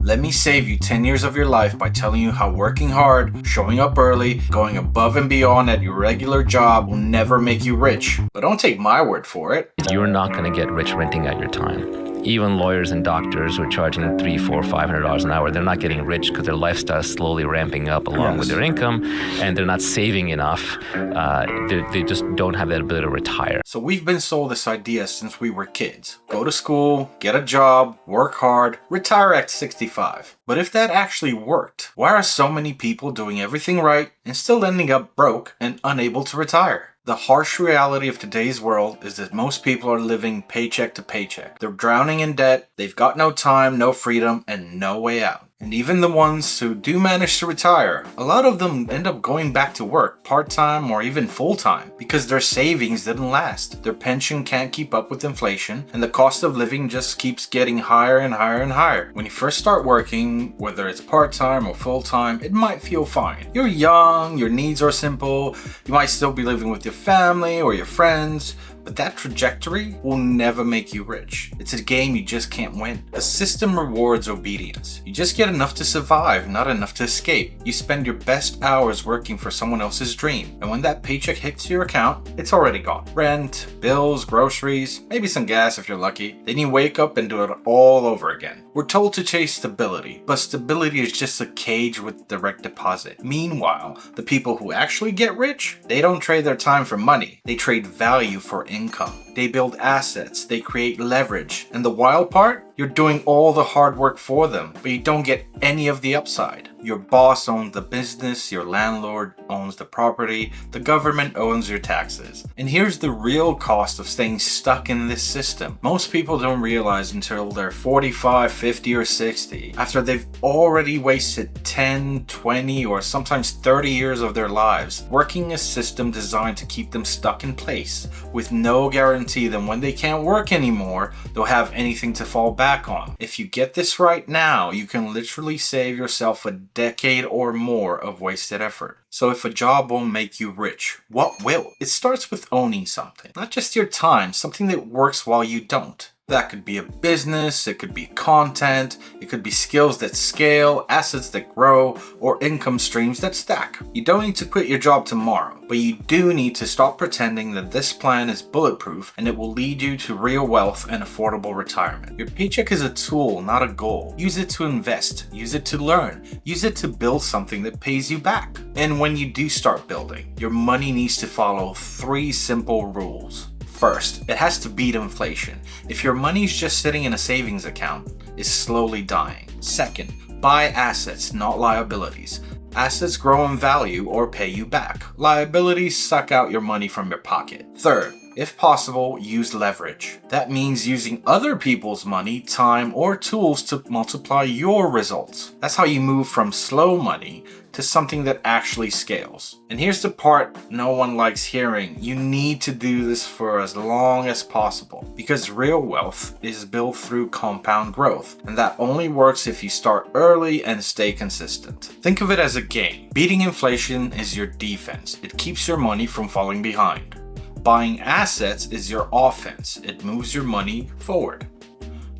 Let me save you 10 years of your life by telling you how working hard, showing up early, going above and beyond at your regular job will never make you rich. But don't take my word for it. You're not going to get rich renting out your time. Even lawyers and doctors who are charging $300, $400, $500 an hour, they're not getting rich because their lifestyle is slowly ramping up along with their income, and they're not saving enough. They just don't have that ability to retire. So we've been sold this idea since we were kids. Go to school, get a job, work hard, retire at 65. But if that actually worked, why are so many people doing everything right and still ending up broke and unable to retire? The harsh reality of today's world is that most people are living paycheck to paycheck. They're drowning in debt, they've got no time, no freedom, and no way out. And even the ones who do manage to retire, a lot of them end up going back to work part-time or even full-time because their savings didn't last. Their pension can't keep up with inflation, and the cost of living just keeps getting higher and higher and higher. When you first start working, whether it's part-time or full-time, it might feel fine. You're young, your needs are simple, you might still be living with your family or your friends, but that trajectory will never make you rich. It's a game you just can't win. The system rewards obedience. You just get enough to survive, not enough to escape. You spend your best hours working for someone else's dream, and when that paycheck hits your account, it's already gone. Rent, bills, groceries, maybe some gas if you're lucky. Then you wake up and do it all over again. We're told to chase stability, but stability is just a cage with direct deposit. Meanwhile, the people who actually get rich, they don't trade their time for money. They trade value for income. They build assets, they create leverage, and the wild part? You're doing all the hard work for them, but you don't get any of the upside. Your boss owns the business, your landlord owns the property, the government owns your taxes. And here's the real cost of staying stuck in this system. Most people don't realize until they're 45, 50, or 60, after they've already wasted 10, 20, or sometimes 30 years of their lives working a system designed to keep them stuck in place, with no guarantee that when they can't work anymore, they'll have anything to fall back on. If you get this right now, you can literally save yourself a decade or more of wasted effort. So if a job won't make you rich, what will? It starts with owning something. Not just your time, something that works while you don't. That could be a business, it could be content, it could be skills that scale, assets that grow, or income streams that stack. You don't need to quit your job tomorrow, but you do need to stop pretending that this plan is bulletproof and it will lead you to real wealth and affordable retirement. Your paycheck is a tool, not a goal. Use it to invest, use it to learn, use it to build something that pays you back. And when you do start building, your money needs to follow 3 simple rules. First, it has to beat inflation. If your money's just sitting in a savings account, it's slowly dying. Second, buy assets, not liabilities. Assets grow in value or pay you back. Liabilities suck out your money from your pocket. Third, if possible, use leverage. That means using other people's money, time, or tools to multiply your results. That's how you move from slow money to something that actually scales. And here's the part no one likes hearing. You need to do this for as long as possible, because real wealth is built through compound growth, and that only works if you start early and stay consistent. Think of it as a game. Beating inflation is your defense. It keeps your money from falling behind. Buying assets is your offense. It moves your money forward.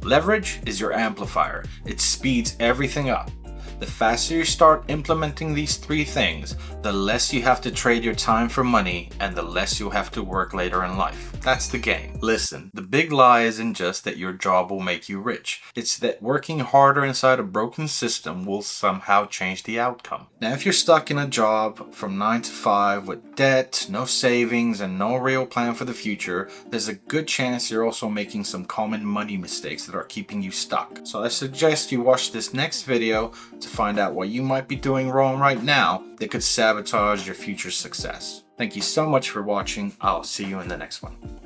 Leverage is your amplifier. It speeds everything up. The faster you start implementing these 3 things, the less you have to trade your time for money and the less you'll have to work later in life. That's the game. Listen, the big lie isn't just that your job will make you rich. It's that working harder inside a broken system will somehow change the outcome. Now, if you're stuck in a job from 9 to 5 with debt, no savings, and no real plan for the future, there's a good chance you're also making some common money mistakes that are keeping you stuck. So I suggest you watch this next video to find out what you might be doing wrong right now that could sabotage your future success. Thank you so much for watching. I'll see you in the next one.